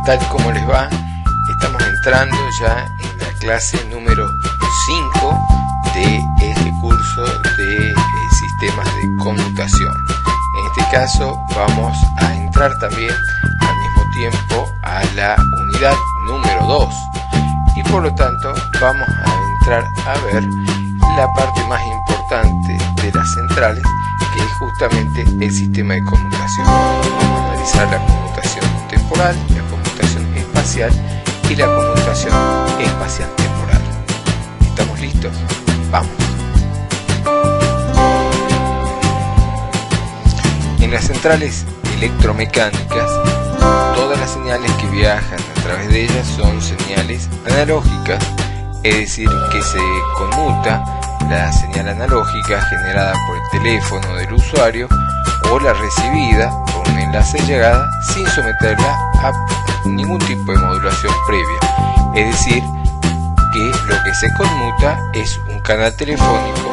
tal como les va? Estamos entrando ya en la clase número 5 de este curso de sistemas de conmutación. En este caso vamos a entrar también al mismo tiempo a la unidad número 2 y por lo tanto vamos a entrar a ver la parte más importante de las centrales, que es justamente el sistema de conmutación. Vamos a analizar la conmutación temporal, la conmutación espacial y la conmutación espacial temporal. ¿Estamos listos? Vamos. En las centrales electromecánicas, todas las señales que viajan a través de ellas son señales analógicas, es decir, que se conmuta la señal analógica generada por el teléfono del usuario o la recibida por un enlace de llegada sin someterla a ningún tipo de modulación previa. Es decir, que lo que se conmuta es un canal telefónico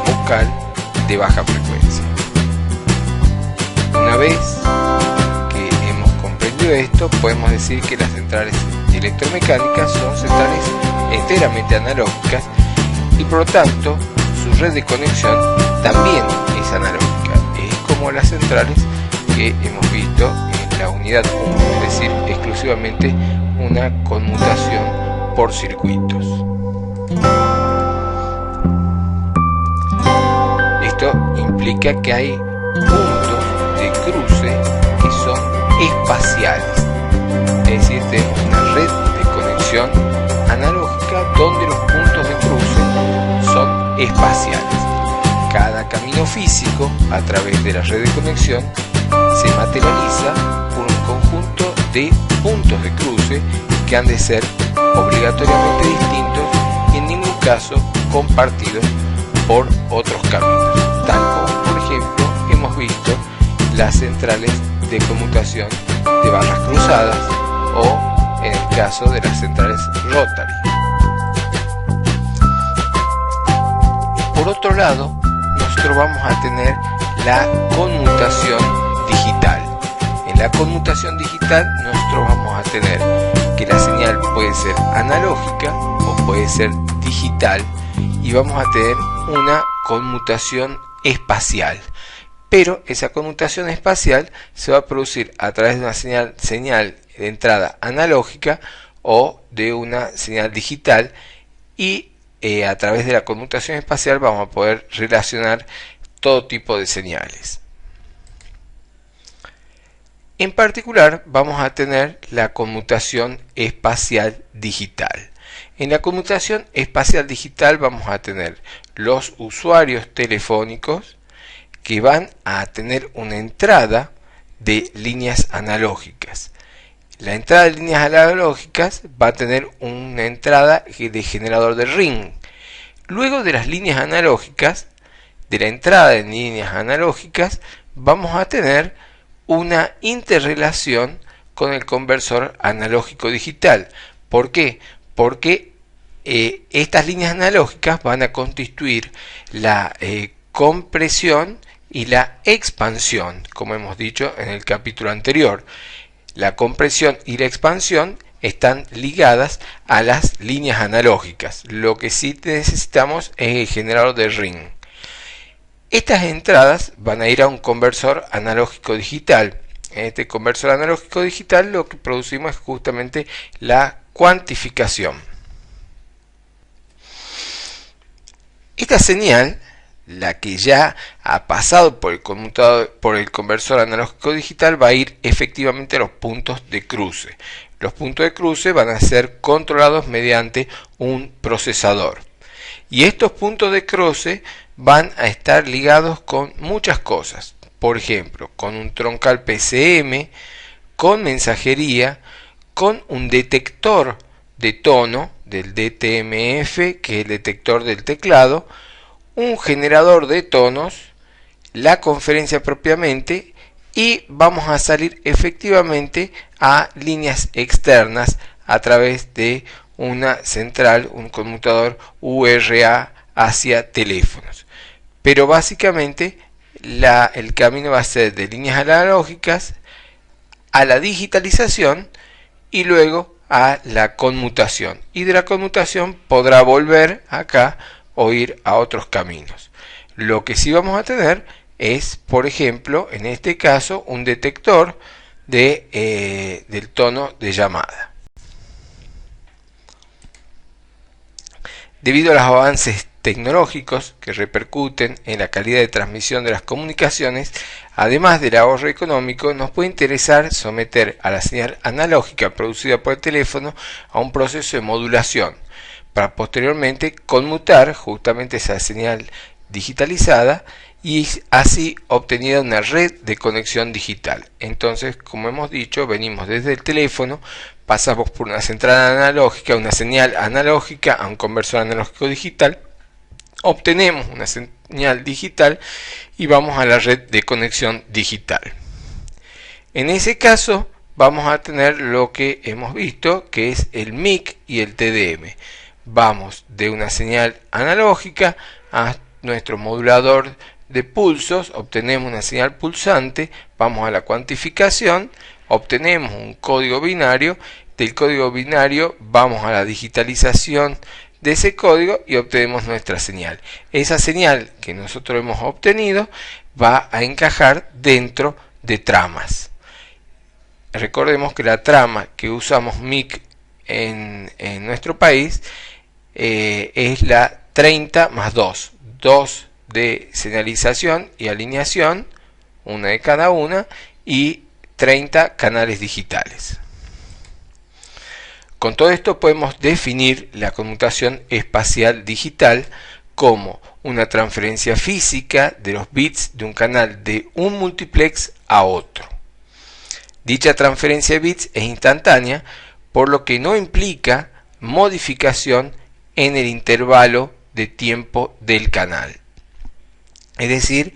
vocal de baja frecuencia. Una vez que hemos comprendido esto, podemos decir que las centrales electromecánicas son centrales enteramente analógicas y por lo tanto su red de conexión también es analógica. Es como las centrales que hemos visto en la unidad 1, es decir, exclusivamente una conmutación por circuitos. Esto implica que hay puntos de cruce que son espaciales, es decir, tenemos una red de conexión analógica donde los puntos de cruce son espaciales. Cada camino físico a través de la red de conexión se materializa por un conjunto de puntos de cruce que han de ser obligatoriamente distintos y en ningún caso compartidos por otros caminos, tal como por ejemplo hemos visto las centrales de conmutación de barras cruzadas o en el caso de las centrales rotary. Por otro lado, nosotros vamos a tener la conmutación digital. En la conmutación digital nosotros vamos a tener que la señal puede ser analógica o puede ser digital y vamos a tener una conmutación espacial. Pero esa conmutación espacial se va a producir a través de una señal de entrada analógica o de una señal digital y a través de la conmutación espacial vamos a poder relacionar todo tipo de señales. En particular vamos a tener la conmutación espacial digital. En la conmutación espacial digital vamos a tener los usuarios telefónicos que van a tener una entrada de líneas analógicas. La entrada de líneas analógicas va a tener una entrada de generador de ring. Luego de las líneas analógicas, de la entrada de líneas analógicas, vamos a tener una interrelación con el conversor analógico digital. ¿Por qué? Porque estas líneas analógicas van a constituir la compresión y la expansión, como hemos dicho en el capítulo anterior. La compresión y la expansión están ligadas a las líneas analógicas. Lo que sí necesitamos es el generador de ring. Estas entradas van a ir a un conversor analógico digital. En este conversor analógico digital lo que producimos es justamente la cuantificación. Esta señal, la que ya ha pasado por el conmutador, por el conversor analógico digital, va a ir efectivamente a los puntos de cruce. Los puntos de cruce van a ser controlados mediante un procesador. Y estos puntos de cruce van a estar ligados con muchas cosas. Por ejemplo, con un troncal PCM, con mensajería, con un detector de tono del DTMF, que es el detector del teclado, un generador de tonos, la conferencia propiamente, y vamos a salir efectivamente a líneas externas a través de una central, un conmutador URA hacia teléfonos. Pero básicamente el camino va a ser de líneas analógicas a la digitalización y luego a la conmutación. Y de la conmutación podrá volver acá o ir a otros caminos. Lo que sí vamos a tener es, por ejemplo, en este caso, un detector del tono de llamada. Debido a los avances tecnológicos que repercuten en la calidad de transmisión de las comunicaciones, además del ahorro económico, nos puede interesar someter a la señal analógica producida por el teléfono a un proceso de modulación, para posteriormente conmutar justamente esa señal digitalizada y así obtenida una red de conexión digital. Entonces, como hemos dicho, venimos desde el teléfono, pasamos por una central analógica, una señal analógica a un conversor analógico digital, obtenemos una señal digital y vamos a la red de conexión digital. En ese caso vamos a tener lo que hemos visto, que es el MIC y el TDM. Vamos de una señal analógica a nuestro modulador de pulsos, obtenemos una señal pulsante, vamos a la cuantificación, obtenemos un código binario, del código binario vamos a la digitalización de ese código y obtenemos nuestra señal. Esa señal que nosotros hemos obtenido va a encajar dentro de tramas. Recordemos que la trama que usamos MIC en nuestro país es la 30 más 2. 2 de señalización y alineación, una de cada una, y 30 canales digitales. Con todo esto podemos definir la conmutación espacial digital como una transferencia física de los bits de un canal de un multiplex a otro. Dicha transferencia de bits es instantánea, por lo que no implica modificación en el intervalo de tiempo del canal. Es decir,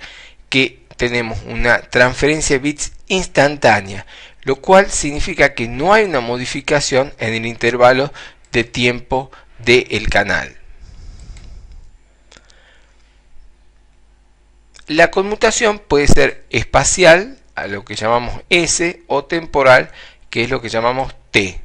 que tenemos una transferencia de bits instantánea, lo cual significa que no hay una modificación en el intervalo de tiempo del canal. La conmutación puede ser espacial, a lo que llamamos S, o temporal, que es lo que llamamos T,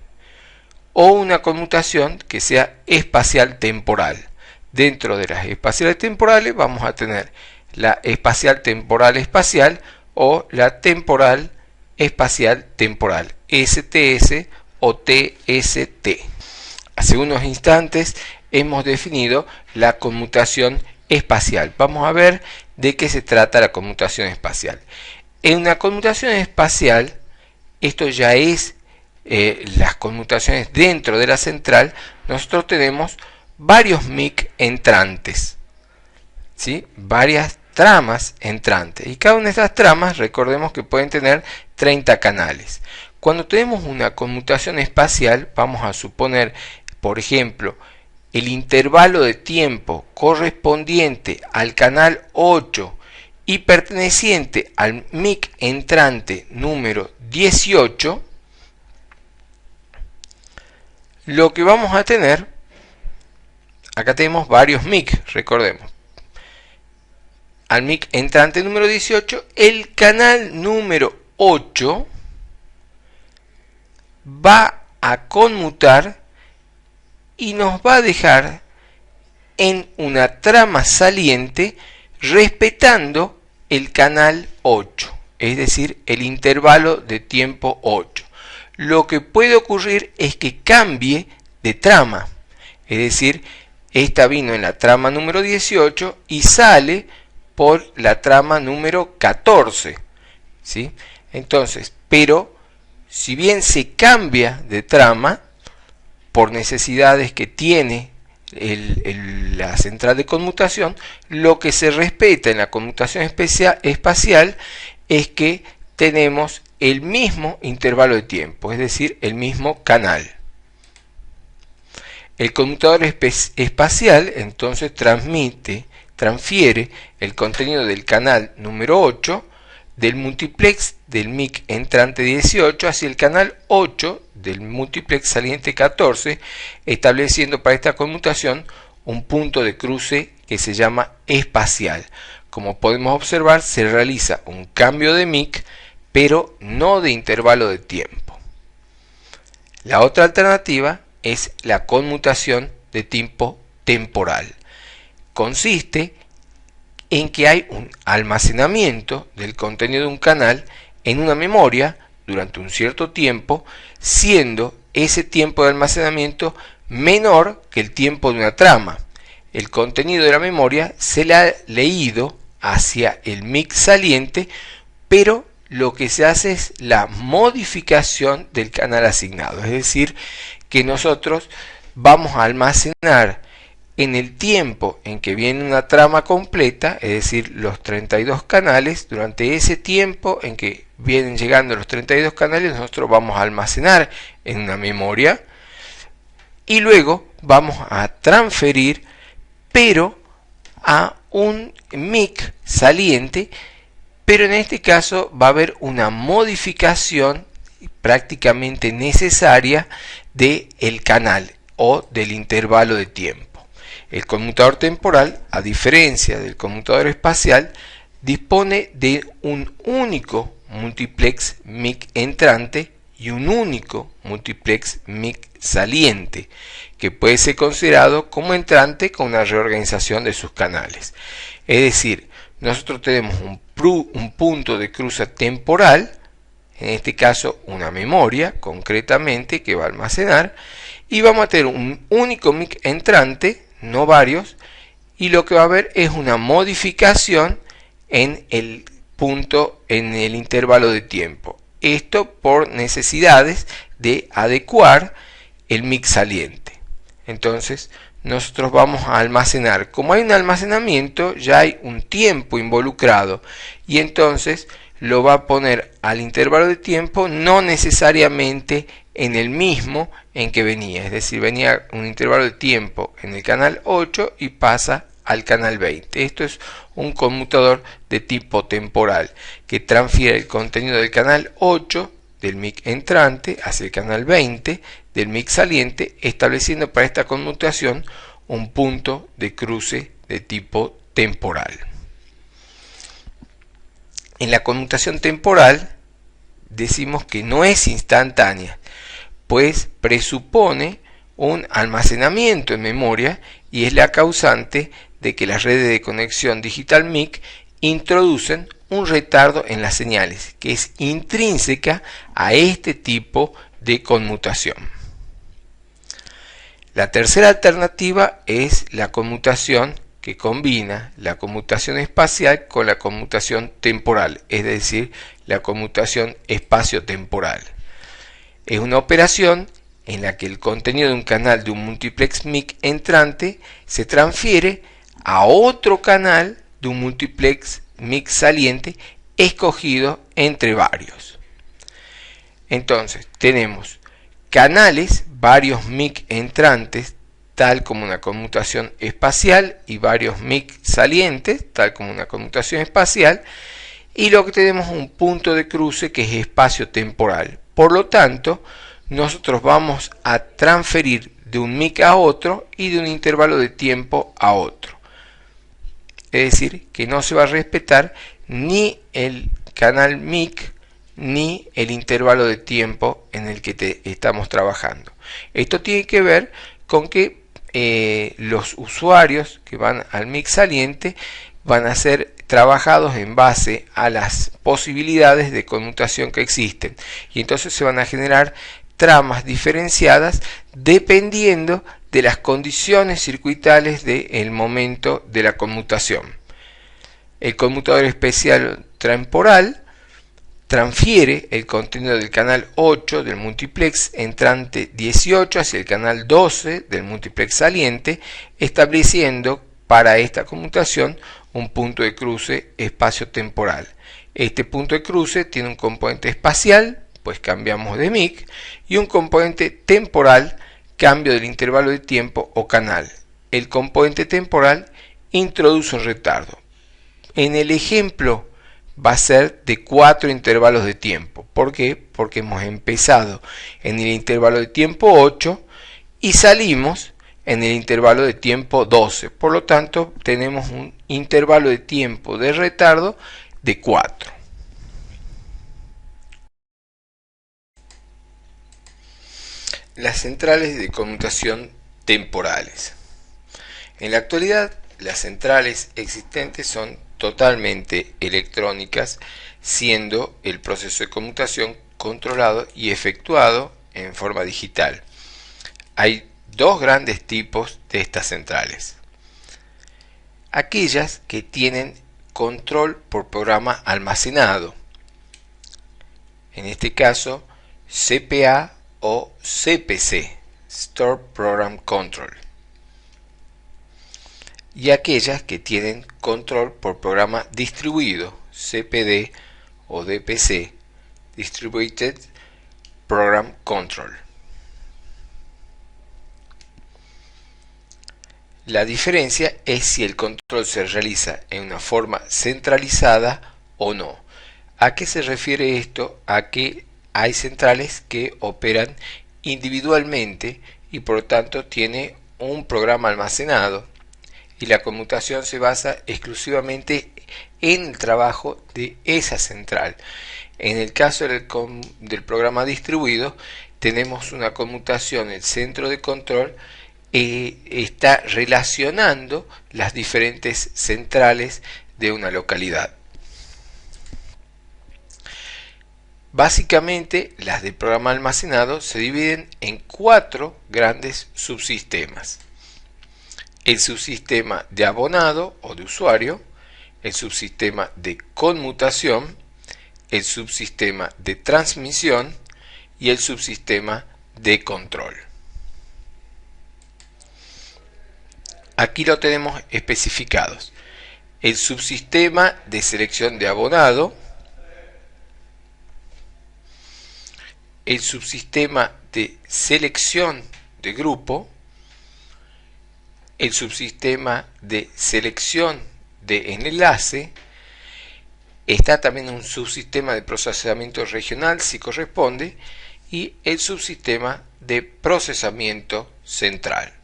o una conmutación que sea espacial temporal. Dentro de las espaciales temporales vamos a tener la espacial temporal espacial o la temporal espacial temporal, STS o TST. Hace unos instantes hemos definido la conmutación espacial. Vamos a ver de qué se trata la conmutación espacial. En una conmutación espacial, esto ya es las conmutaciones dentro de la central, nosotros tenemos varios MIC entrantes, ¿sí? Varias tramas entrantes, y cada una de estas tramas, recordemos que pueden tener 30 canales. Cuando tenemos una conmutación espacial, vamos a suponer, por ejemplo, el intervalo de tiempo correspondiente al canal 8 y perteneciente al MIC entrante número 18, lo que vamos a tener, acá tenemos varios MIC, recordemos, al MIC entrante número 18, el canal número 8 va a conmutar y nos va a dejar en una trama saliente respetando el canal 8, es decir, el intervalo de tiempo 8. Lo que puede ocurrir es que cambie de trama, es decir, esta vino en la trama número 18 y sale por la trama número 14, ¿sí? Entonces, pero si bien se cambia de trama por necesidades que tiene la central de conmutación, lo que se respeta en la conmutación espacial es que tenemos el mismo intervalo de tiempo, es decir, el mismo canal. El conmutador espacial entonces transfiere el contenido del canal número 8 del multiplex del MIC entrante 18 hacia el canal 8 del multiplex saliente 14, estableciendo para esta conmutación un punto de cruce que se llama espacial. Como podemos observar, se realiza un cambio de MIC, pero no de intervalo de tiempo. La otra alternativa es la conmutación de tipo temporal. Consiste en que hay un almacenamiento del contenido de un canal en una memoria durante un cierto tiempo, siendo ese tiempo de almacenamiento menor que el tiempo de una trama. El contenido de la memoria se le ha leído hacia el MIC saliente, pero lo que se hace es la modificación del canal asignado. Es decir, que nosotros vamos a almacenar en el tiempo en que viene una trama completa, es decir, los 32 canales. Durante ese tiempo en que vienen llegando los 32 canales, nosotros vamos a almacenar en una memoria y luego vamos a transferir, pero a un MIC saliente, pero en este caso va a haber una modificación prácticamente necesaria del canal o del intervalo de tiempo. El conmutador temporal, a diferencia del conmutador espacial, dispone de un único multiplex MIC entrante y un único multiplex MIC saliente, que puede ser considerado como entrante con una reorganización de sus canales. Es decir, nosotros tenemos un punto de cruce temporal, en este caso una memoria concretamente que va a almacenar, y vamos a tener un único MIC entrante, no varios, y lo que va a haber es una modificación en el punto, en el intervalo de tiempo. Esto por necesidades de adecuar el MIC saliente. Entonces nosotros vamos a almacenar, como hay un almacenamiento, ya hay un tiempo involucrado, y entonces lo va a poner al intervalo de tiempo, no necesariamente en el mismo en que venía, es decir, venía un intervalo de tiempo en el canal 8 y pasa al canal 20. Esto es un conmutador de tipo temporal que transfiere el contenido del canal 8 del MIC entrante hacia el canal 20 del MIC saliente, estableciendo para esta conmutación un punto de cruce de tipo temporal. En la conmutación temporal decimos que no es instantánea, pues presupone un almacenamiento en memoria y es la causante de que las redes de conexión digital MIC introducen un retardo en las señales, que es intrínseca a este tipo de conmutación. La tercera alternativa es la conmutación que combina la conmutación espacial con la conmutación temporal, es decir, la conmutación espacio-temporal. Es una operación en la que el contenido de un canal de un multiplex MIC entrante se transfiere a otro canal de un multiplex MIC saliente escogido entre varios. Entonces tenemos canales, varios MIC entrantes, tal como una conmutación espacial, y varios MIC salientes, tal como una conmutación espacial, y lo que tenemos es un punto de cruce que es espacio temporal. Por lo tanto, nosotros vamos a transferir de un MIC a otro y de un intervalo de tiempo a otro. Es decir, que no se va a respetar ni el canal MIC ni el intervalo de tiempo en el que estamos trabajando. Esto tiene que ver con que los usuarios que van al MIC saliente van a ser trabajados en base a las posibilidades de conmutación que existen, y entonces se van a generar tramas diferenciadas dependiendo de las condiciones circuitales del momento de la conmutación. El conmutador especial temporal transfiere el contenido del canal 8 del multiplex entrante 18 hacia el canal 12 del multiplex saliente, estableciendo para esta conmutación un punto de cruce espacio-temporal. Este punto de cruce tiene un componente espacial, pues cambiamos de MIC, y un componente temporal, cambio del intervalo de tiempo o canal. El componente temporal introduce un retardo. En el ejemplo va a ser de 4 intervalos de tiempo. ¿Por qué? Porque hemos empezado en el intervalo de tiempo 8 y salimos en el intervalo de tiempo 12. Por lo tanto, tenemos un intervalo de tiempo de retardo de 4. Las centrales de conmutación temporales. En la actualidad, las centrales existentes son totalmente electrónicas, siendo el proceso de conmutación controlado y efectuado en forma digital. Hay dos grandes tipos de estas centrales. Aquellas que tienen control por programa almacenado, en este caso CPA o CPC, Store Program Control, y aquellas que tienen control por programa distribuido, CPD o DPC, Distributed Program Control. La diferencia es si el control se realiza en una forma centralizada o no. ¿A qué se refiere esto? A que hay centrales que operan individualmente y por lo tanto tiene un programa almacenado y la conmutación se basa exclusivamente en el trabajo de esa central. En el caso del programa distribuido tenemos una conmutación, el centro de control está relacionando las diferentes centrales de una localidad. Básicamente, las del programa almacenado se dividen en 4 grandes subsistemas. El subsistema de abonado o de usuario, el subsistema de conmutación, el subsistema de transmisión y el subsistema de control. Aquí lo tenemos especificados. El subsistema de selección de abonado, el subsistema de selección de grupo, el subsistema de selección de enlace, está también un subsistema de procesamiento regional si corresponde, y el subsistema de procesamiento central.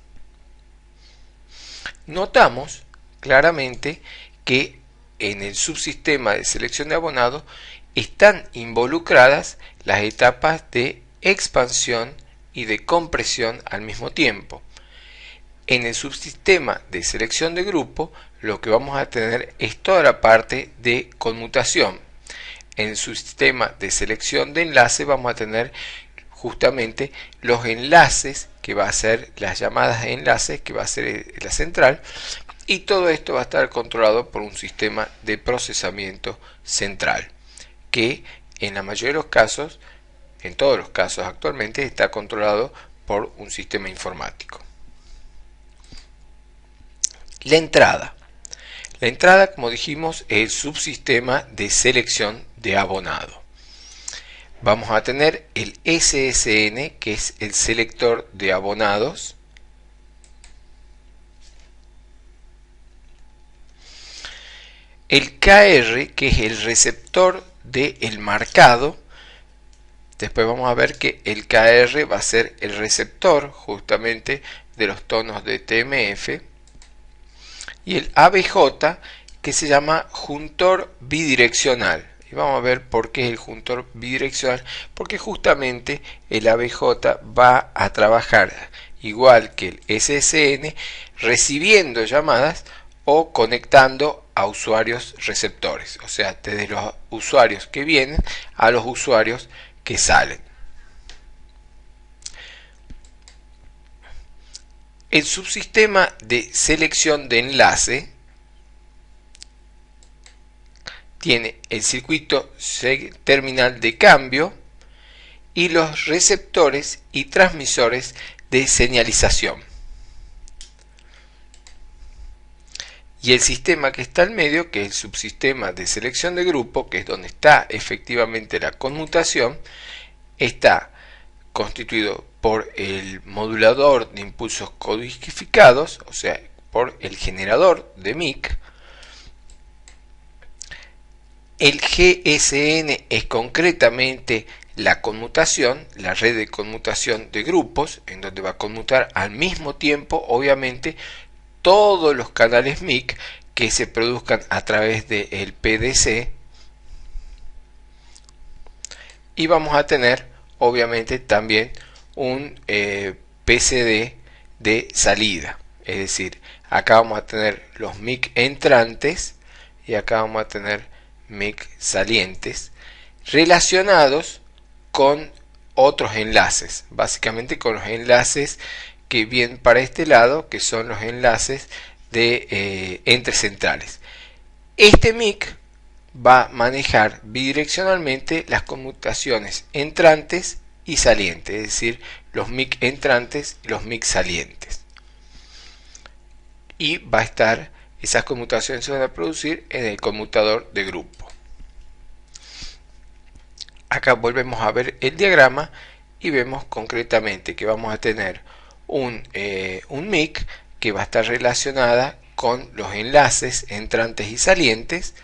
Notamos claramente que en el subsistema de selección de abonado están involucradas las etapas de expansión y de compresión al mismo tiempo. En el subsistema de selección de grupo lo que vamos a tener es toda la parte de conmutación. En el subsistema de selección de enlace vamos a tener justamente los enlaces, que va a ser las llamadas de enlaces, que va a ser la central, y todo esto va a estar controlado por un sistema de procesamiento central, que en la mayoría de los casos, en todos los casos actualmente, está controlado por un sistema informático. La entrada. La entrada, como dijimos, es el subsistema de selección de abonado. Vamos a tener el SSN, que es el selector de abonados. El KR, que es el receptor del marcado. Después vamos a ver que el KR va a ser el receptor justamente de los tonos de TMF. Y el ABJ, que se llama juntor bidireccional. Y vamos a ver por qué es el juntor bidireccional, porque justamente el ABJ va a trabajar igual que el SSN, recibiendo llamadas o conectando a usuarios receptores, o sea, desde los usuarios que vienen a los usuarios que salen. El subsistema de selección de enlace tiene el circuito terminal de cambio y los receptores y transmisores de señalización. Y el sistema que está al medio, que es el subsistema de selección de grupo, que es donde está efectivamente la conmutación, está constituido por el modulador de impulsos codificados, o sea, por el generador de MIC. El GSN es concretamente la conmutación, la red de conmutación de grupos, en donde va a conmutar al mismo tiempo, obviamente, todos los canales MIC que se produzcan a través del PDC. Y vamos a tener, obviamente, también un PSD de salida. Es decir, acá vamos a tener los MIC entrantes y acá vamos a tener MIC salientes relacionados con otros enlaces, básicamente con los enlaces que vienen para este lado, que son los enlaces de entre centrales. Este MIC va a manejar bidireccionalmente las conmutaciones entrantes y salientes, es decir, los MIC entrantes y los MIC salientes. Y va a estar, esas conmutaciones se van a producir en el conmutador de grupo. Acá volvemos a ver el diagrama y vemos concretamente que vamos a tener un MIC que va a estar relacionada con los enlaces entrantes y salientes,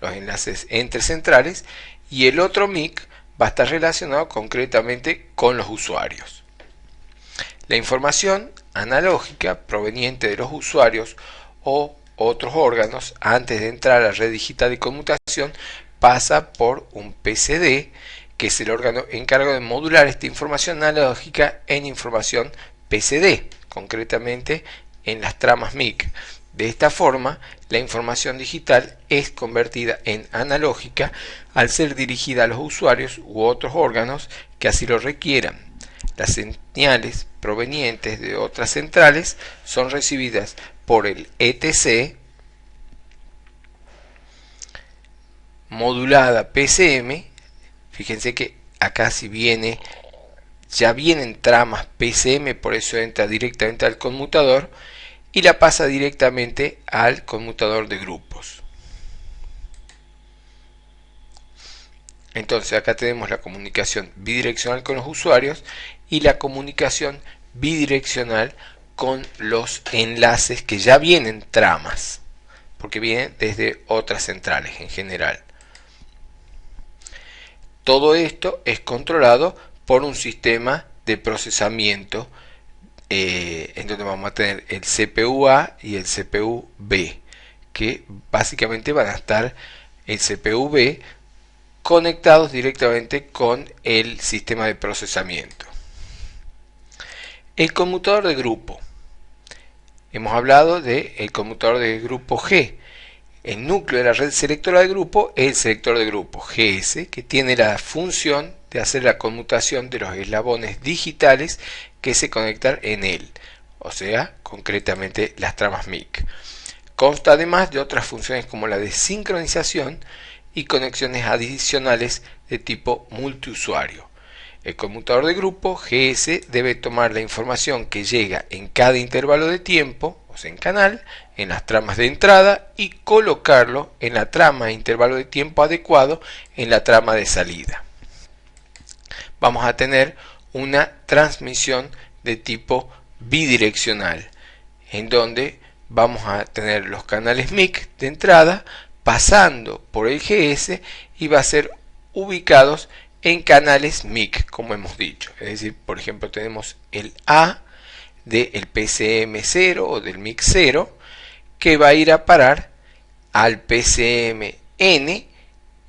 los enlaces entre centrales, y el otro MIC va a estar relacionado concretamente con los usuarios. La información analógica proveniente de los usuarios o otros órganos antes de entrar a la red digital de conmutación pasa por un PSD, que es el órgano encargado de modular esta información analógica en información PSD, concretamente en las tramas MIC. De esta forma, la información digital es convertida en analógica al ser dirigida a los usuarios u otros órganos que así lo requieran. Las señales provenientes de otras centrales son recibidas por el ETC modulada PCM. Fíjense que acá ya vienen tramas PCM, por eso entra directamente al conmutador y la pasa directamente al conmutador de grupos. Entonces acá tenemos la comunicación bidireccional con los usuarios y la comunicación bidireccional con los enlaces que ya vienen tramas, porque vienen desde otras centrales en general. Todo esto es controlado por un sistema de procesamiento en donde vamos a tener el CPU-A y el CPU-B, que básicamente van a estar el CPU-B conectados directamente con el sistema de procesamiento. El conmutador de grupo. Hemos hablado del conmutador de grupo G. El núcleo de la red selectora de grupo es el selector de grupo GS, que tiene la función de hacer la conmutación de los eslabones digitales que se conectan en él, o sea, concretamente las tramas MIC. Consta además de otras funciones como la de sincronización y conexiones adicionales de tipo multiusuario. El conmutador de grupo GS debe tomar la información que llega en cada intervalo de tiempo, o sea en canal, en las tramas de entrada y colocarlo en la trama de intervalo de tiempo adecuado en la trama de salida. Vamos a tener una transmisión de tipo bidireccional, en donde vamos a tener los canales MIC de entrada pasando por el GS y va a ser ubicados en canales MIC, como hemos dicho. Es decir, por ejemplo, tenemos el A del PCM0 o del MIC 0 que va a ir a parar al PCMN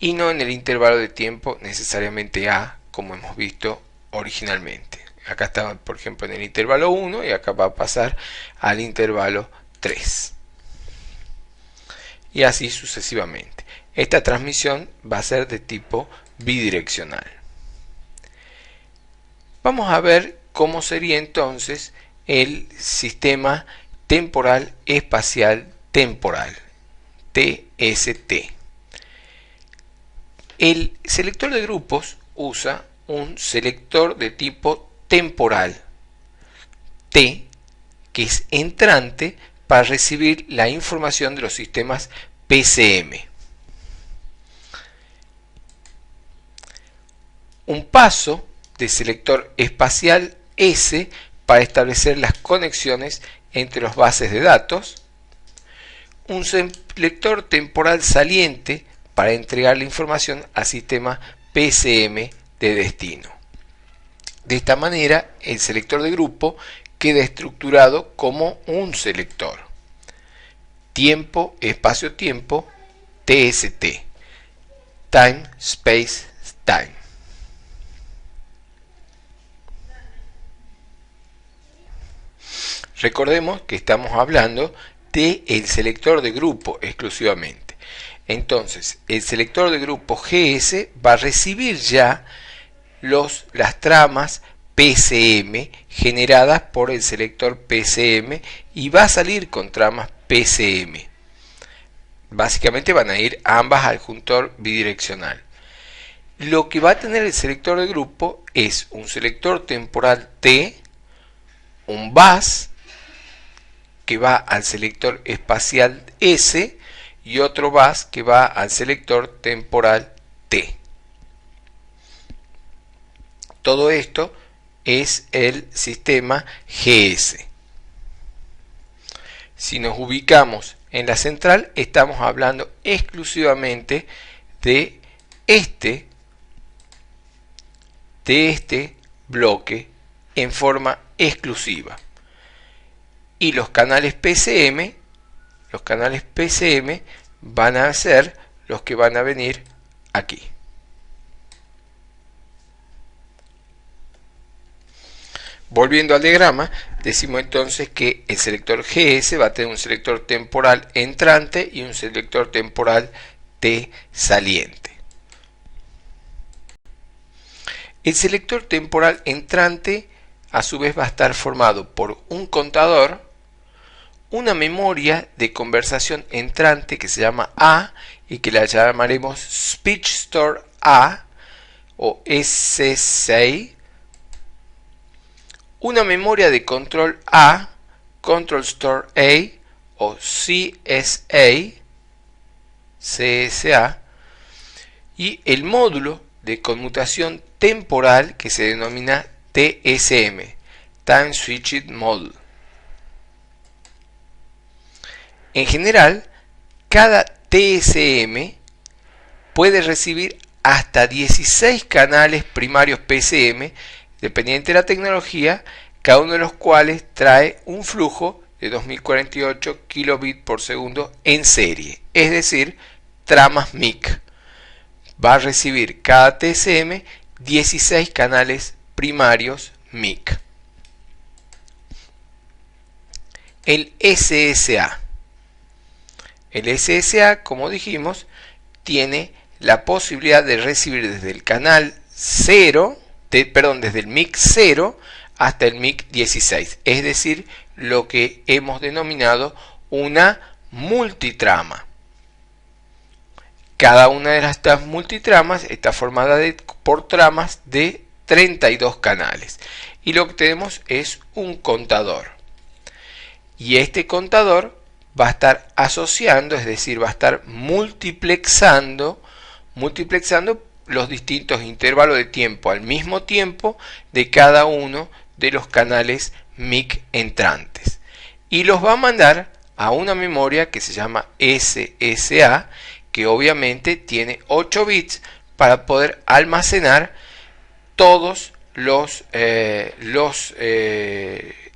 y no en el intervalo de tiempo necesariamente A, como hemos visto originalmente. Acá está, por ejemplo, en el intervalo 1 y acá va a pasar al intervalo 3. Y así sucesivamente. Esta transmisión va a ser de tipo bidireccional. Vamos a ver cómo sería entonces el sistema temporal espacial temporal, TST. El selector de grupos usa un selector de tipo temporal, T, que es entrante para recibir la información de los sistemas PCM. Un paso de selector espacial S para establecer las conexiones entre las bases de datos. Un selector temporal saliente para entregar la información al sistema PCM de destino. De esta manera, el selector de grupo queda estructurado como un selector. Tiempo, espacio-tiempo, TST. Time, Space, Time. Recordemos que estamos hablando del selector de grupo exclusivamente. Entonces, el selector de grupo GS va a recibir ya las tramas PCM generadas por el selector PCM y va a salir con tramas PCM. Básicamente van a ir ambas al juntor bidireccional. Lo que va a tener el selector de grupo es un selector temporal T, un bus que va al selector espacial S y otro bus que va al selector temporal T. Todo esto es el sistema GS. Si nos ubicamos en la central, estamos hablando exclusivamente de este bloque en forma exclusiva. Y los canales PCM van a ser los que van a venir aquí. Volviendo al diagrama, decimos entonces que el selector GS va a tener un selector temporal entrante y un selector temporal T saliente. El selector temporal entrante a su vez va a estar formado por un contador, una memoria de conversación entrante que se llama A y que la llamaremos Speech Store A o SC6, una memoria de control A, Control Store A o CSA, y el módulo de conmutación temporal que se denomina TSM, Time Switched Module. En general, cada TSM puede recibir hasta 16 canales primarios PCM, dependiente de la tecnología, cada uno de los cuales trae un flujo de 2048 kilobits por segundo en serie, es decir, tramas MIC. Va a recibir cada TSM 16 canales primarios MIC. El SSA. El SSA, como dijimos, tiene la posibilidad de recibir desde el canal 0, desde el MIC 0 hasta el MIC 16, es decir, lo que hemos denominado una multitrama. Cada una de estas multitramas está formada por tramas de 32 canales. Y lo que tenemos es un contador. Y este contador va a estar asociando, es decir, va a estar multiplexando los distintos intervalos de tiempo al mismo tiempo de cada uno de los canales MIC entrantes. Y los va a mandar a una memoria que se llama SSA, que obviamente tiene 8 bits para poder almacenar todos los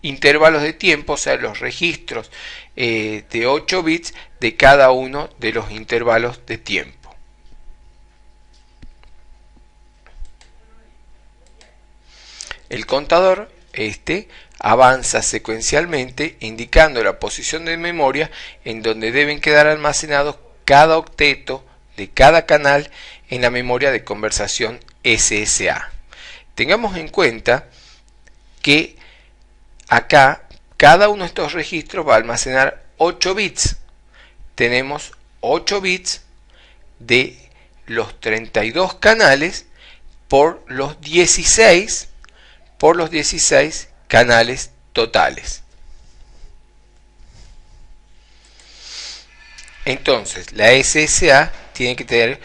intervalos de tiempo, o sea, los registros de 8 bits de cada uno de los intervalos de tiempo. El contador avanza secuencialmente indicando la posición de memoria en donde deben quedar almacenados cada octeto de cada canal en la memoria de conversación SSA. Tengamos en cuenta que acá cada uno de estos registros va a almacenar 8 bits. Tenemos 8 bits de los 32 canales por los 16 canales totales. Entonces, la SSA tiene que tener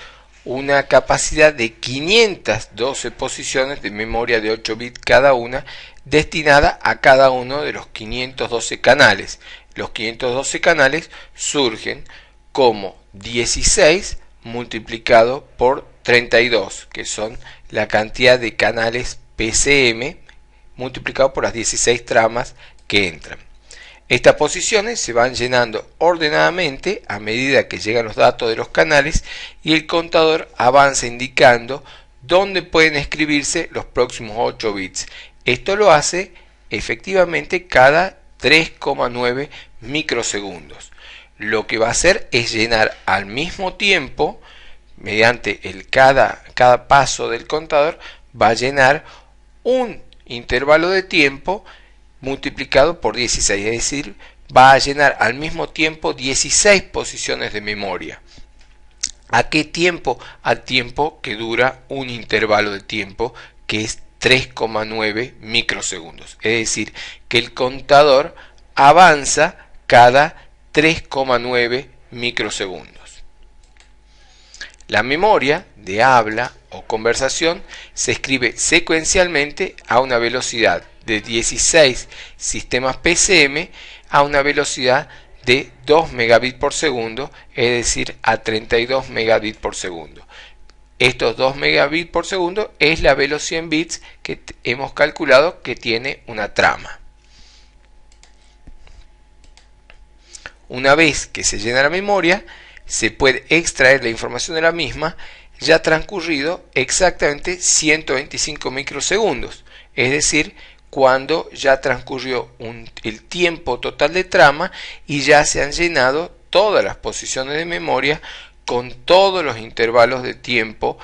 una capacidad de 512 posiciones de memoria de 8 bits cada una, destinada a cada uno de los 512 canales. Los 512 canales surgen como 16 multiplicado por 32, que son la cantidad de canales PCM multiplicado por las 16 tramas que entran. Estas posiciones se van llenando ordenadamente a medida que llegan los datos de los canales y el contador avanza indicando dónde pueden escribirse los próximos 8 bits. Esto lo hace efectivamente cada 3,9 microsegundos. Lo que va a hacer es llenar al mismo tiempo, mediante cada paso del contador, va a llenar un intervalo de tiempo multiplicado por 16, es decir, va a llenar al mismo tiempo 16 posiciones de memoria. ¿A qué tiempo? Al tiempo que dura un intervalo de tiempo, que es 3,9 microsegundos. Es decir, que el contador avanza cada 3,9 microsegundos. La memoria de habla o conversación se escribe secuencialmente a una velocidad de 16 sistemas PCM a una velocidad de 2 megabits por segundo, es decir, a 32 megabits por segundo. Estos 2 megabits por segundo es la velocidad en bits que hemos calculado que tiene una trama. Una vez que se llena la memoria, se puede extraer la información de la misma ya transcurrido exactamente 125 microsegundos, es decir, cuando ya transcurrió el tiempo total de trama y ya se han llenado todas las posiciones de memoria con todos los intervalos de tiempo,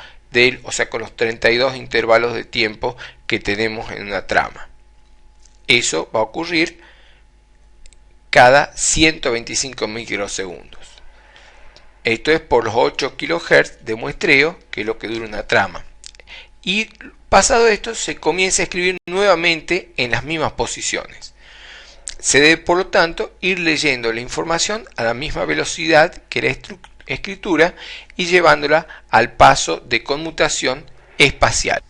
o sea, con los 32 intervalos de tiempo que tenemos en una trama. Eso va a ocurrir cada 125 microsegundos. Esto es por los 8 kHz de muestreo, que es lo que dura una trama. Y pasado esto, se comienza a escribir nuevamente en las mismas posiciones. Se debe, por lo tanto, ir leyendo la información a la misma velocidad que la escritura y llevándola al paso de conmutación espacial.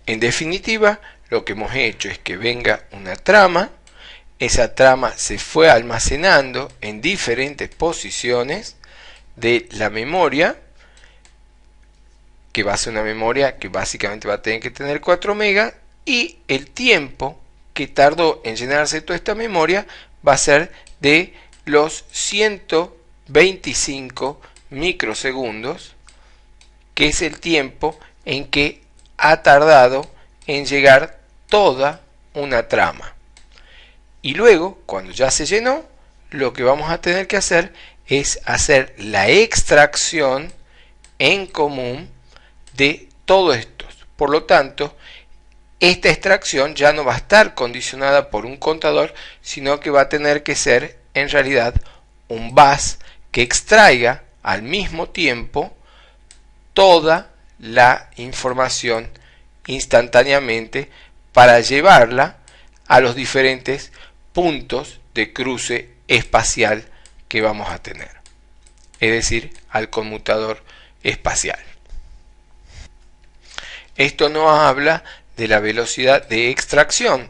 En definitiva, lo que hemos hecho es que venga una trama, esa trama se fue almacenando en diferentes posiciones de la memoria, que va a ser una memoria que básicamente va a tener que tener 4 megas, y el tiempo que tardó en llenarse toda esta memoria va a ser de los 125 microsegundos, que es el tiempo en que ha tardado en llegar toda una trama. Y luego, cuando ya se llenó, lo que vamos a tener que hacer es hacer la extracción en común de todo esto. Por lo tanto, esta extracción ya no va a estar condicionada por un contador, sino que va a tener que ser en realidad un bus que extraiga al mismo tiempo toda la información instantáneamente para llevarla a los diferentes puntos de cruce espacial que vamos a tener, es decir, al conmutador espacial. Esto nos habla de la velocidad de extracción.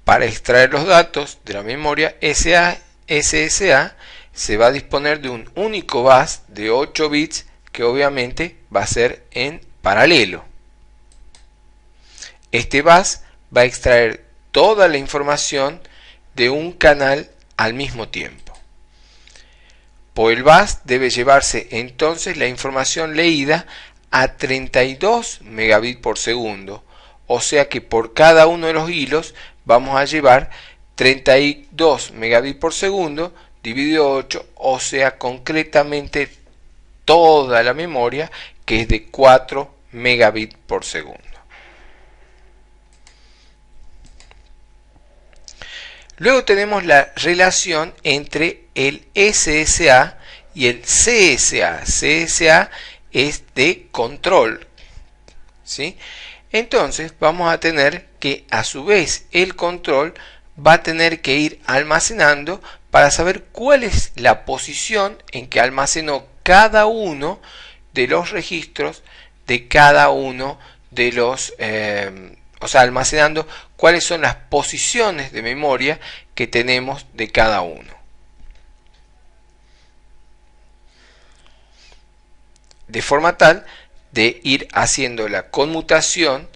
Para extraer los datos de la memoria SSA se va a disponer de un único bus de 8 bits que obviamente va a ser en paralelo. Este bus va a extraer toda la información de un canal al mismo tiempo. Por el bus debe llevarse entonces la información leída a 32 megabits por segundo, o sea que por cada uno de los hilos vamos a llevar 32 megabits por segundo dividido 8, o sea concretamente toda la memoria, que es de 4 megabits por segundo. Luego tenemos la relación entre el SSA y el CSA. CSA es de control, ¿sí? Entonces vamos a tener que a su vez el control va a tener que ir almacenando para saber cuál es la posición en que almacenó cada uno de los registros de cada uno de los o sea, almacenando cuáles son las posiciones de memoria que tenemos de cada uno. De forma tal de ir haciendo la conmutación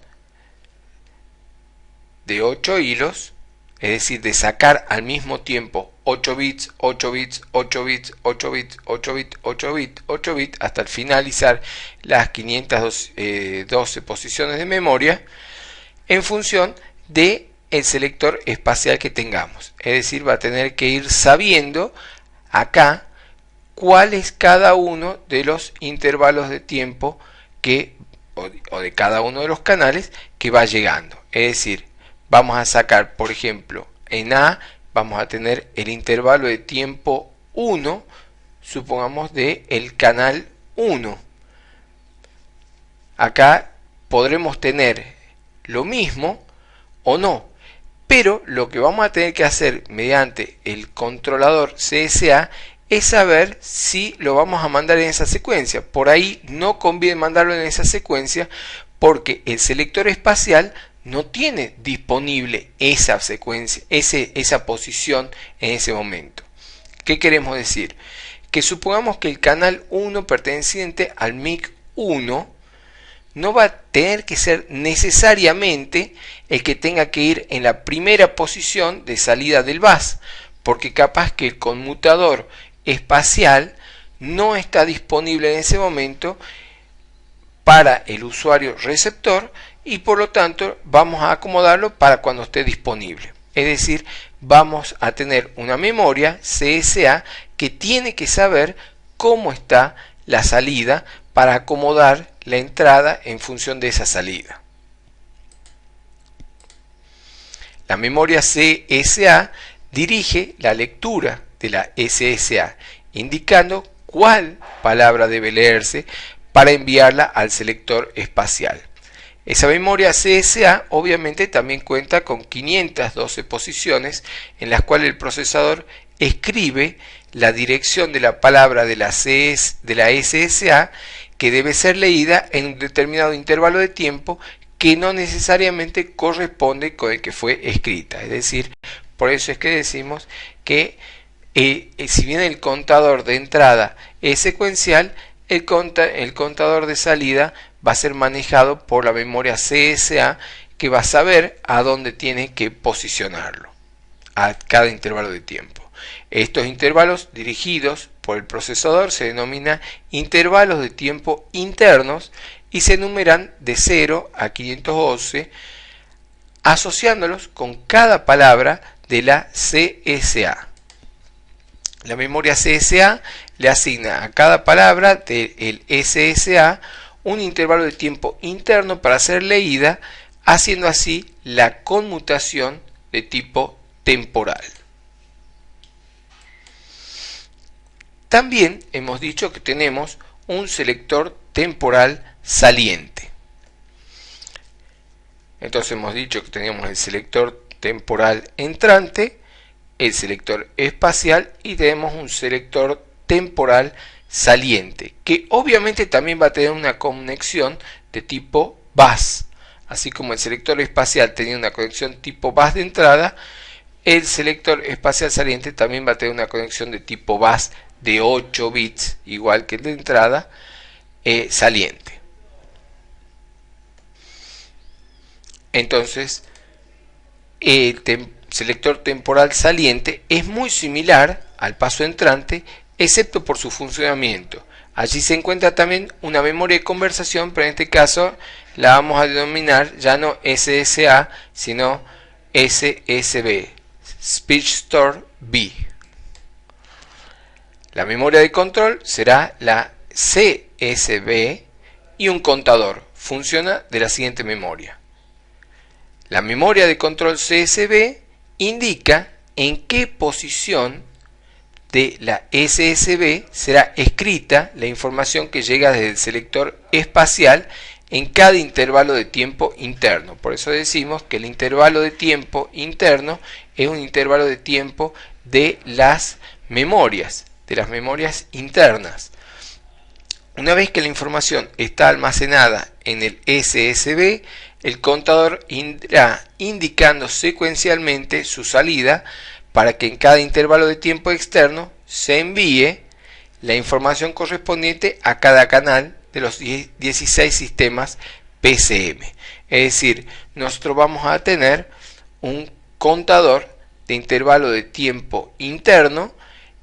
de 8 hilos, es decir, de sacar al mismo tiempo 8 bits, 8 bits, 8 bits, 8 bits, 8 bits, 8 bits, 8 bits, hasta finalizar las 512 posiciones de memoria, en función de el selector espacial que tengamos. Es decir, va a tener que ir sabiendo acá cuál es cada uno de los intervalos de tiempo o de cada uno de los canales que va llegando. Es decir, vamos a sacar, por ejemplo, en A vamos a tener el intervalo de tiempo 1, supongamos de el canal 1. Acá podremos tener lo mismo o no, pero lo que vamos a tener que hacer mediante el controlador CSA es saber si lo vamos a mandar en esa secuencia. Por ahí no conviene mandarlo en esa secuencia porque el selector espacial no tiene disponible esa secuencia, esa posición en ese momento. ¿Qué queremos decir? Que supongamos que el canal 1 perteneciente al MIC 1 no va a tener que ser necesariamente el que tenga que ir en la primera posición de salida del bus, porque capaz que el conmutador espacial no está disponible en ese momento para el usuario receptor y por lo tanto vamos a acomodarlo para cuando esté disponible. Es decir, vamos a tener una memoria CSA que tiene que saber cómo está la salida para acomodar la entrada en función de esa salida. La memoria CSA dirige la lectura de la SSA, indicando cuál palabra debe leerse para enviarla al selector espacial. Esa memoria CSA obviamente también cuenta con 512 posiciones en las cuales el procesador escribe la dirección de la palabra de la SSA que debe ser leída en un determinado intervalo de tiempo que no necesariamente corresponde con el que fue escrita. Es decir, por eso es que decimos que si bien el contador de entrada es secuencial, el contador de salida va a ser manejado por la memoria CSA que va a saber a dónde tiene que posicionarlo a cada intervalo de tiempo. Estos intervalos dirigidos por el procesador se denominan intervalos de tiempo internos y se enumeran de 0 a 511 asociándolos con cada palabra de la CSA. La memoria CSA le asigna a cada palabra del SSA un intervalo de tiempo interno para ser leída, haciendo así la conmutación de tipo temporal. También hemos dicho que tenemos un selector temporal saliente. Entonces hemos dicho que tenemos el selector temporal entrante, el selector espacial y tenemos un selector temporal saliente, que obviamente también va a tener una conexión de tipo bus. Así como el selector espacial tenía una conexión tipo bus de entrada, el selector espacial saliente también va a tener una conexión de tipo bus de 8 bits, igual que el de entrada saliente. Entonces, el selector temporal saliente es muy similar al paso entrante, excepto por su funcionamiento. Allí se encuentra también una memoria de conversación, pero en este caso la vamos a denominar ya no SSA, sino SSB, Speech Store B. La memoria de control será la CSB y un contador. Funciona de la siguiente memoria. La memoria de control CSB indica en qué posición de la SSB será escrita la información que llega desde el selector espacial en cada intervalo de tiempo interno. Por eso decimos que el intervalo de tiempo interno es un intervalo de tiempo de las memorias internas. Una vez que la información está almacenada en el SSB, el contador irá indicando secuencialmente su salida para que en cada intervalo de tiempo externo se envíe la información correspondiente a cada canal de los 16 sistemas PCM. Es decir, nosotros vamos a tener un contador de intervalo de tiempo interno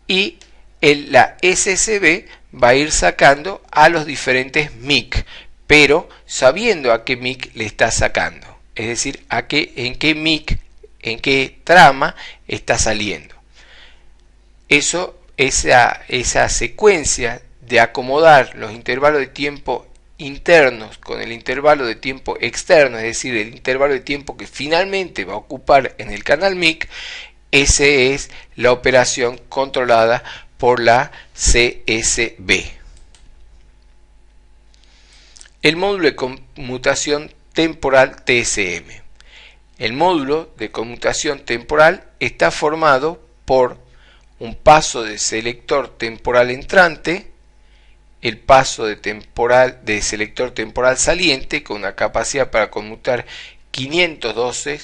y la SSB va a ir sacando a los diferentes MIC, pero sabiendo a qué MIC le está sacando, es decir, en qué MIC en qué trama está saliendo. Esa secuencia de acomodar los intervalos de tiempo internos con el intervalo de tiempo externo, es decir, el intervalo de tiempo que finalmente va a ocupar en el canal MIC, esa es la operación controlada por la CSB. El módulo de conmutación temporal TSM. El módulo de conmutación temporal está formado por un paso de selector temporal entrante, el paso de selector temporal saliente con una capacidad para conmutar 512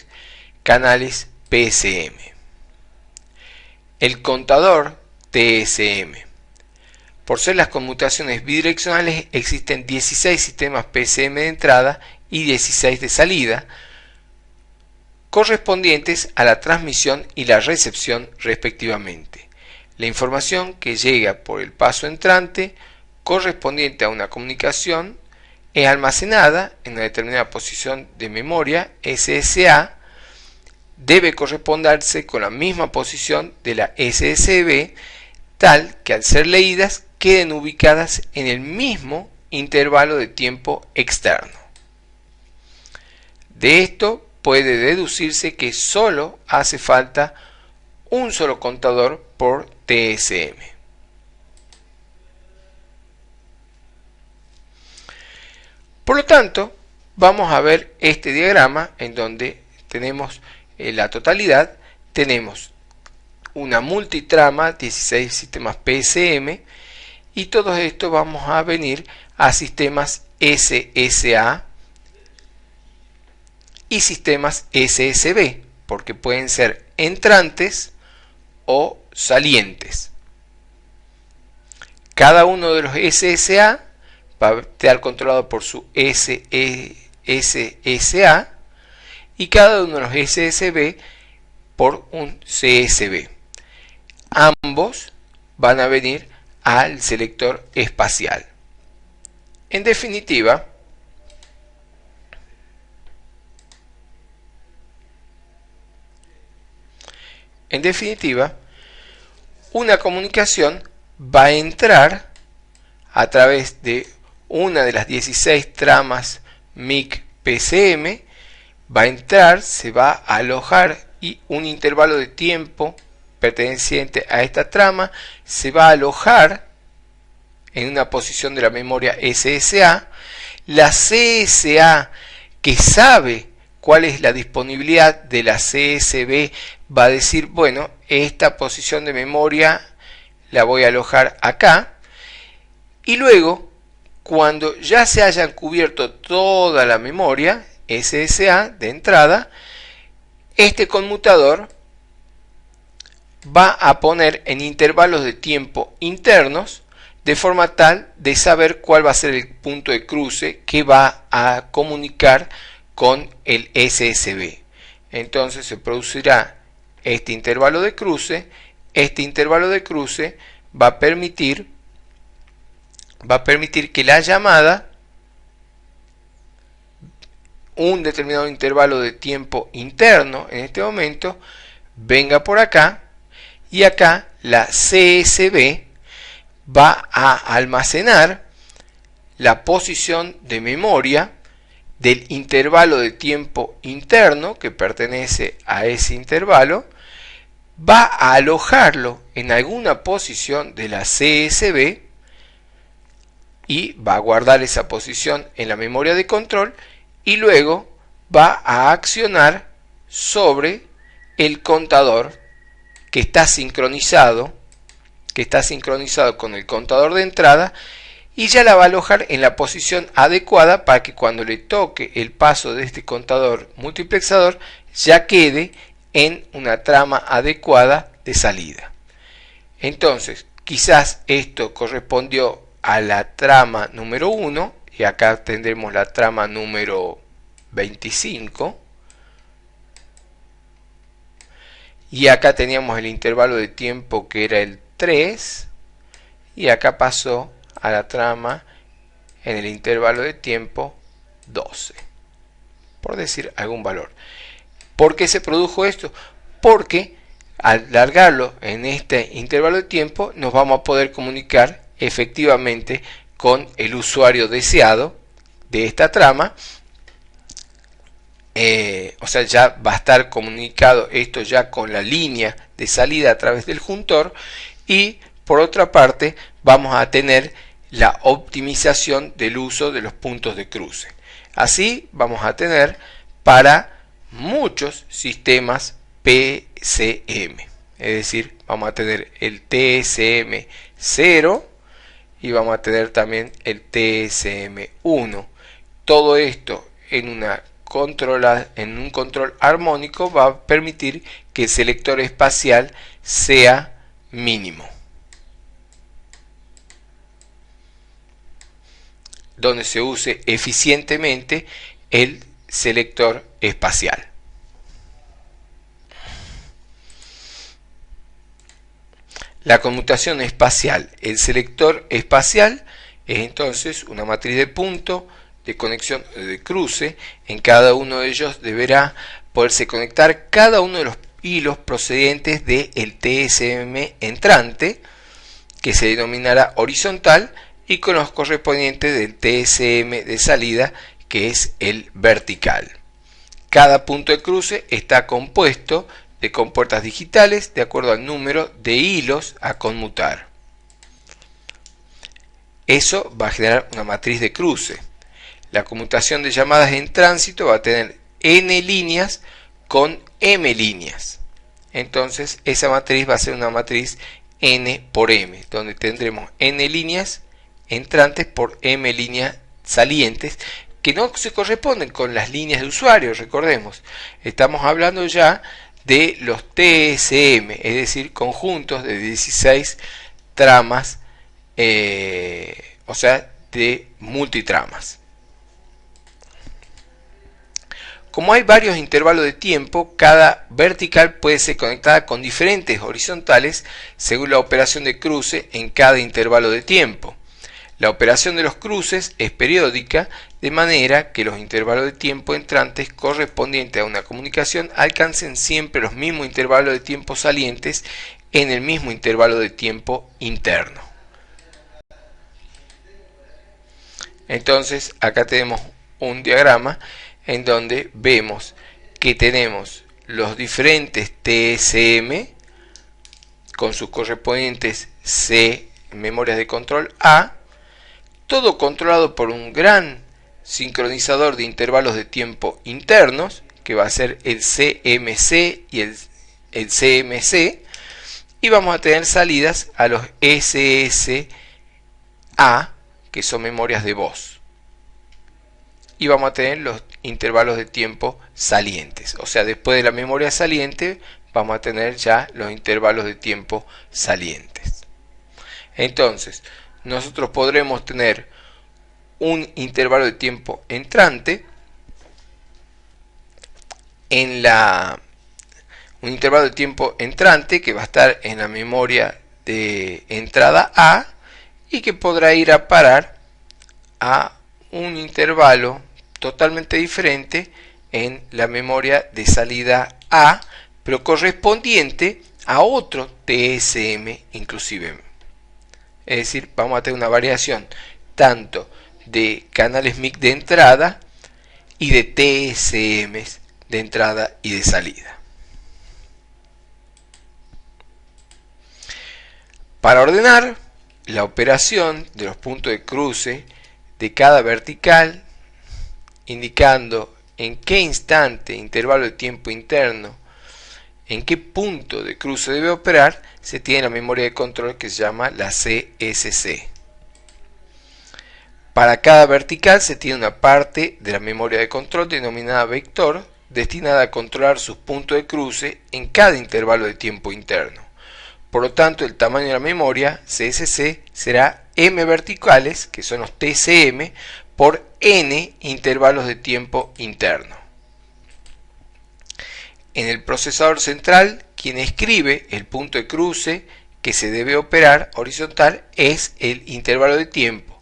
canales PSM. El contador TSM. Por ser las conmutaciones bidireccionales existen 16 sistemas PSM de entrada y 16 de salida, correspondientes a la transmisión y la recepción respectivamente. La información que llega por el paso entrante correspondiente a una comunicación es almacenada en una determinada posición de memoria SSA, debe corresponderse con la misma posición de la SSB, tal que al ser leídas queden ubicadas en el mismo intervalo de tiempo externo. De esto puede deducirse que solo hace falta un solo contador por TSM. Por lo tanto, vamos a ver este diagrama en donde tenemos la totalidad, tenemos una multitrama, 16 sistemas PSM, y todo esto vamos a venir a sistemas SSA y sistemas SSB, porque pueden ser entrantes o salientes. Cada uno de los SSA va a estar controlado por su SSA y cada uno de los SSB por un CSB. Ambos van a venir al selector espacial. En definitiva, una comunicación va a entrar a través de una de las 16 tramas MIC PSM, va a entrar, se va a alojar y un intervalo de tiempo perteneciente a esta trama se va a alojar en una posición de la memoria SSA. La CSA, que sabe cuál es la disponibilidad de la CSB, va a decir, bueno, esta posición de memoria la voy a alojar acá, y luego cuando ya se hayan cubierto toda la memoria SSA de entrada, este conmutador va a poner en intervalos de tiempo internos de forma tal de saber cuál va a ser el punto de cruce que va a comunicar con el SSB. Entonces se producirá este intervalo de cruce. Este intervalo de cruce va a permitir que la llamada, un determinado intervalo de tiempo interno en este momento, venga por acá, y acá la CSB va a almacenar la posición de memoria del intervalo de tiempo interno que pertenece a ese intervalo, va a alojarlo en alguna posición de la CSB y va a guardar esa posición en la memoria de control, y luego va a accionar sobre el contador que está sincronizado con el contador de entrada, y ya la va a alojar en la posición adecuada para que cuando le toque el paso de este contador multiplexador ya quede en una trama adecuada de salida. Entonces, quizás esto correspondió a la trama número 1, y acá tendremos la trama número 25, y acá teníamos el intervalo de tiempo que era el 3, y acá pasó a la trama en el intervalo de tiempo 12, por decir algún valor. ¿Por qué se produjo esto? Porque al alargarlo en este intervalo de tiempo nos vamos a poder comunicar efectivamente con el usuario deseado de esta trama. O sea, ya va a estar comunicado esto ya con la línea de salida a través del juntor, y por otra parte vamos a tener la optimización del uso de los puntos de cruce. Así vamos a tener para muchos sistemas PCM, es decir, vamos a tener el TSM 0 y vamos a tener también el TSM 1. Todo esto en un control armónico va a permitir que el selector espacial sea mínimo, donde se use eficientemente el selector espacial. La conmutación espacial. El selector espacial es entonces una matriz de punto de conexión de cruce. En cada uno de ellos deberá poderse conectar cada uno de los hilos procedentes del TSM entrante, que se denominará horizontal, y con los correspondientes del TSM de salida, que es el vertical. Cada punto de cruce está compuesto de compuertas digitales de acuerdo al número de hilos a conmutar. Eso va a generar una matriz de cruce. La conmutación de llamadas en tránsito va a tener n líneas con m líneas. Entonces esa matriz va a ser una matriz n por m, donde tendremos n líneas entrantes por m líneas salientes, que no se corresponden con las líneas de usuario. Recordemos, estamos hablando ya de los TSM, es decir, conjuntos de 16 tramas, o sea, de multitramas. Como hay varios intervalos de tiempo, cada vertical puede ser conectada con diferentes horizontales según la operación de cruce en cada intervalo de tiempo. La operación de los cruces es periódica, de manera que los intervalos de tiempo entrantes correspondientes a una comunicación alcancen siempre los mismos intervalos de tiempo salientes en el mismo intervalo de tiempo interno. Entonces, acá tenemos un diagrama en donde vemos que tenemos los diferentes TSM con sus correspondientes C, memorias de control A, todo controlado por un gran sincronizador de intervalos de tiempo internos, que va a ser el CMC y el CMC, y vamos a tener salidas a los SSA, que son memorias de voz, y vamos a tener los intervalos de tiempo salientes. O sea, después de la memoria saliente vamos a tener ya los intervalos de tiempo salientes. Entonces, nosotros podremos tener un intervalo de tiempo entrante un intervalo de tiempo entrante que va a estar en la memoria de entrada A y que podrá ir a parar a un intervalo totalmente diferente en la memoria de salida A, pero correspondiente a otro TSM inclusive. Es decir, vamos a tener una variación tanto de canales MIC de entrada y de TSMs de entrada y de salida. Para ordenar la operación de los puntos de cruce de cada vertical, indicando en qué instante, intervalo de tiempo interno, en qué punto de cruce debe operar, se tiene la memoria de control que se llama la CSC. Para cada vertical se tiene una parte de la memoria de control denominada vector, destinada a controlar sus puntos de cruce en cada intervalo de tiempo interno. Por lo tanto, el tamaño de la memoria CSC será m verticales, que son los TCM, por n intervalos de tiempo interno. En el procesador central, quien escribe el punto de cruce que se debe operar horizontal es el intervalo de tiempo.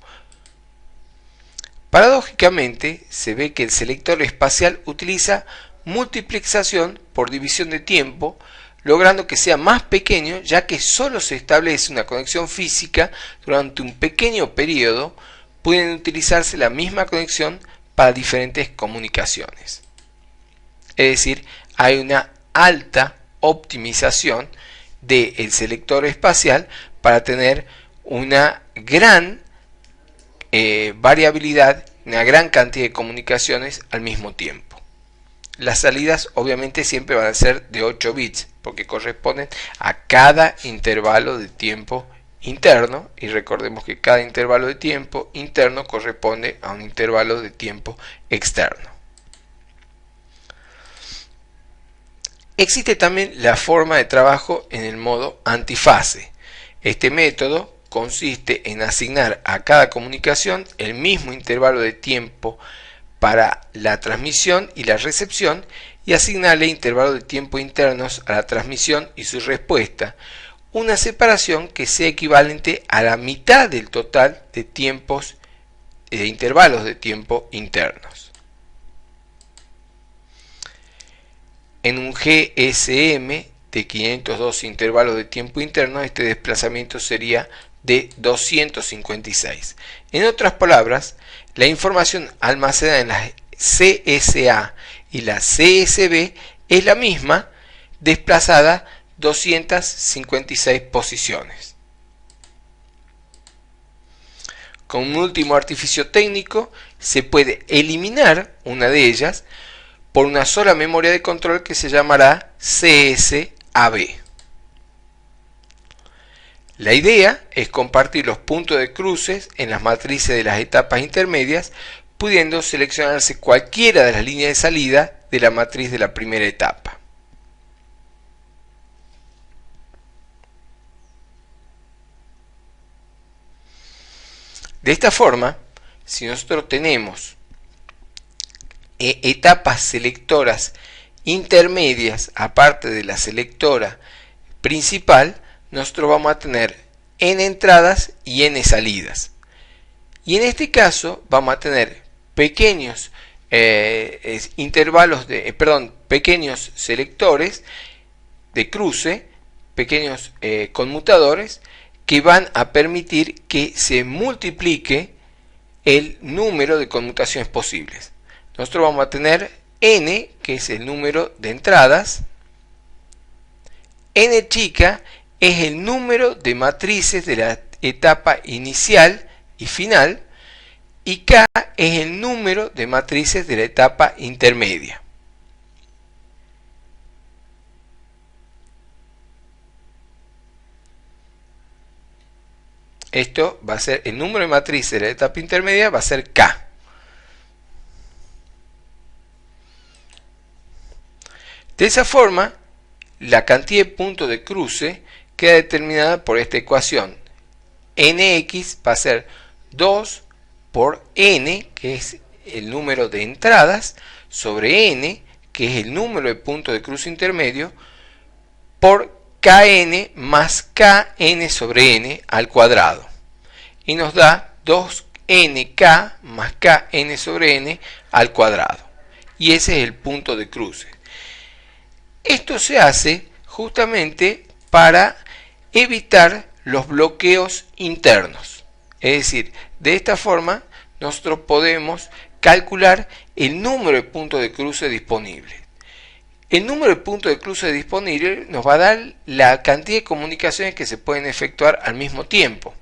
Paradójicamente, se ve que el selector espacial utiliza multiplexación por división de tiempo, logrando que sea más pequeño, ya que solo se establece una conexión física durante un pequeño periodo. Pueden utilizarse la misma conexión para diferentes comunicaciones. Es decir, hay una alta optimización del selector espacial para tener una gran variabilidad, una gran cantidad de comunicaciones al mismo tiempo. Las salidas obviamente siempre van a ser de 8 bits porque corresponden a cada intervalo de tiempo interno, y recordemos que cada intervalo de tiempo interno corresponde a un intervalo de tiempo externo. Existe también la forma de trabajo en el modo antifase. Este método consiste en asignar a cada comunicación el mismo intervalo de tiempo para la transmisión y la recepción, y asignarle intervalos de tiempo internos a la transmisión y su respuesta, una separación que sea equivalente a la mitad del total de tiempos de intervalos de tiempo internos. En un GSM de 512 intervalos de tiempo interno, este desplazamiento sería de 256. En otras palabras, la información almacenada en la CSA y la CSB es la misma, desplazada 256 posiciones. Con un último artificio técnico se puede eliminar una de ellas por una sola memoria de control que se llamará CSAB. La idea es compartir los puntos de cruces en las matrices de las etapas intermedias, pudiendo seleccionarse cualquiera de las líneas de salida de la matriz de la primera etapa. De esta forma, si nosotros tenemos etapas selectoras intermedias aparte de la selectora principal, nosotros vamos a tener n entradas y n salidas. Y en este caso vamos a tener pequeños pequeños selectores de cruce, pequeños conmutadores que van a permitir que se multiplique el número de conmutaciones posibles. Nosotros vamos a tener n, que es el número de entradas, n chica es el número de matrices de la etapa inicial y final, y k es el número de matrices de la etapa intermedia. Esto va a ser el número de matrices de la etapa intermedia, va a ser k. De esa forma, la cantidad de puntos de cruce queda determinada por esta ecuación. Nx va a ser 2 por n, que es el número de entradas, sobre n, que es el número de puntos de cruce intermedio, por kn más kn sobre n al cuadrado. Y nos da 2nk más kn sobre n al cuadrado. Y ese es el punto de cruce. Esto se hace justamente para evitar los bloqueos internos. Es decir, de esta forma nosotros podemos calcular el número de puntos de cruce disponibles. El número de puntos de cruce disponibles nos va a dar la cantidad de comunicaciones que se pueden efectuar al mismo tiempo.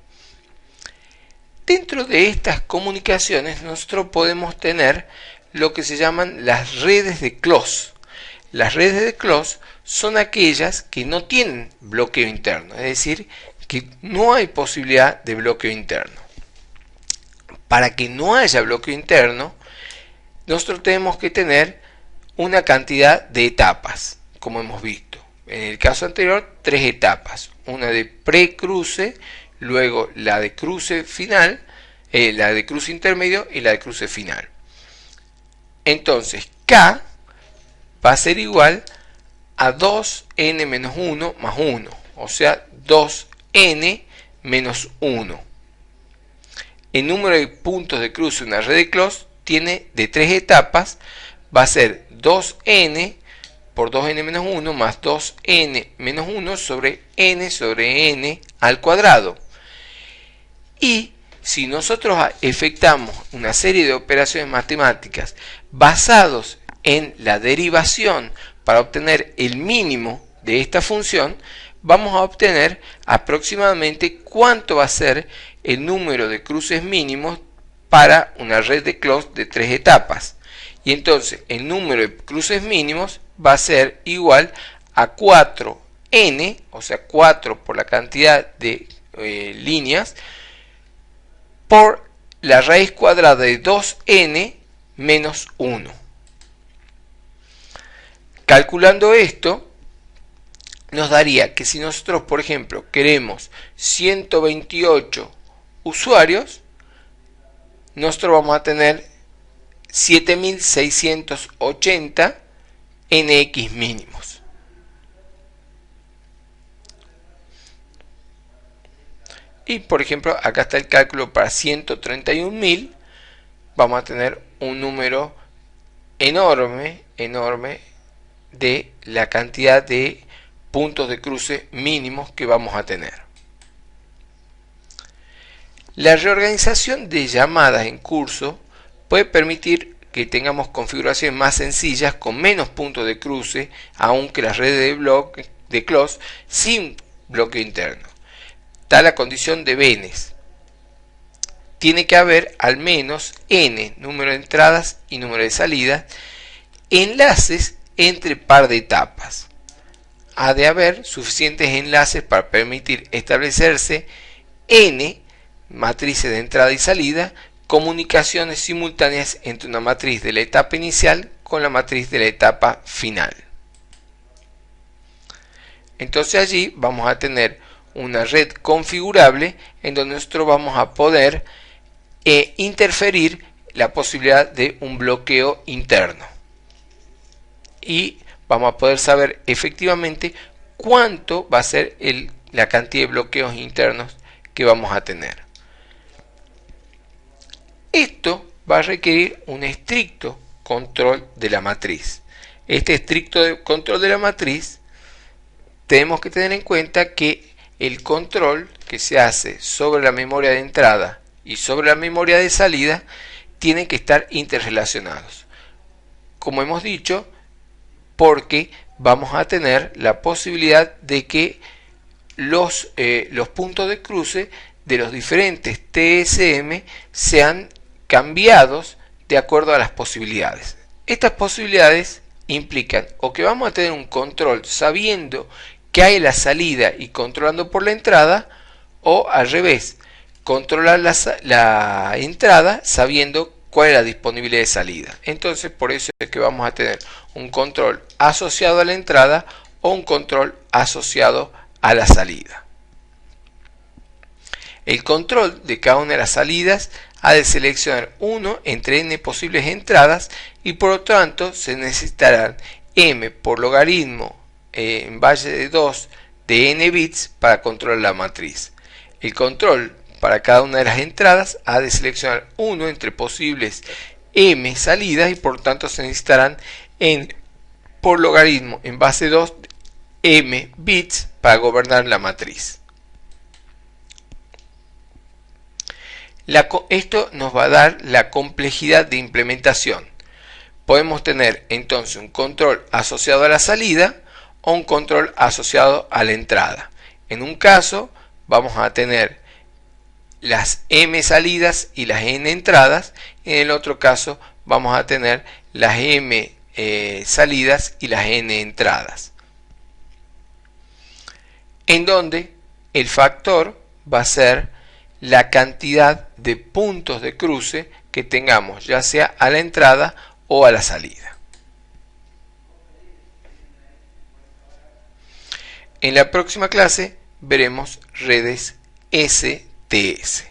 Dentro de estas comunicaciones nosotros podemos tener lo que se llaman las redes de close. Las redes de close son aquellas que no tienen bloqueo interno, es decir, que no hay posibilidad de bloqueo interno. Para que no haya bloqueo interno, nosotros tenemos que tener una cantidad de etapas, como hemos visto. En el caso anterior, 3 etapas, una de precruce, luego la de cruce final, la de cruce intermedio y la de cruce final. Entonces, K va a ser igual a 2n menos 1 más 1, o sea, 2n menos 1. El número de puntos de cruce de una red de close tiene de 3 etapas, va a ser 2n por 2n menos 1 más 2n menos 1 sobre n al cuadrado. Y si nosotros efectuamos una serie de operaciones matemáticas basados en la derivación para obtener el mínimo de esta función, vamos a obtener aproximadamente cuánto va a ser el número de cruces mínimos para una red de close de 3 etapas. Y entonces el número de cruces mínimos va a ser igual a 4n, o sea 4 por la cantidad de líneas, por la raíz cuadrada de 2n menos 1. Calculando esto, nos daría que si nosotros, por ejemplo, queremos 128 usuarios, nosotros vamos a tener 7680 NX mínimos. Y por ejemplo, acá está el cálculo para 131.000. Vamos a tener un número enorme de la cantidad de puntos de cruce mínimos que vamos a tener. La reorganización de llamadas en curso puede permitir que tengamos configuraciones más sencillas con menos puntos de cruce, aunque las redes de close sin bloqueo interno. Está la condición de Benes. Tiene que haber al menos n número de entradas y número de salidas, enlaces entre par de etapas. Ha de haber suficientes enlaces para permitir establecerse n matrices de entrada y salida, comunicaciones simultáneas entre una matriz de la etapa inicial con la matriz de la etapa final. Entonces allí vamos a tener una red configurable en donde nosotros vamos a poder interferir la posibilidad de un bloqueo interno. Y vamos a poder saber efectivamente cuánto va a ser la cantidad de bloqueos internos que vamos a tener. Esto va a requerir un estricto control de la matriz. Este estricto control de la matriz tenemos que tener en cuenta que el control que se hace sobre la memoria de entrada y sobre la memoria de salida tienen que estar interrelacionados. Como hemos dicho, porque vamos a tener la posibilidad de que los puntos de cruce de los diferentes TSM sean cambiados de acuerdo a las posibilidades. Estas posibilidades implican o que vamos a tener un control sabiendo que hay la salida y controlando por la entrada, o al revés, controlar la entrada sabiendo cuál es la disponibilidad de salida. Entonces por eso es que vamos a tener un control asociado a la entrada o un control asociado a la salida. El control de cada una de las salidas ha de seleccionar uno entre n posibles entradas y por lo tanto se necesitarán m por logaritmo en valle de 2 de n bits para controlar la matriz. El control para cada una de las entradas ha de seleccionar uno entre posibles m salidas y por tanto se necesitarán n por logaritmo en base 2 m bits para gobernar la matriz. Esto nos va a dar la complejidad de implementación. Podemos tener entonces un control asociado a la salida o un control asociado a la entrada. En un caso vamos a tener las m salidas y las n entradas, en el otro caso vamos a tener las m salidas y las n entradas, en donde el factor va a ser la cantidad de puntos de cruce que tengamos, ya sea a la entrada o a la salida. En la próxima clase veremos redes STS.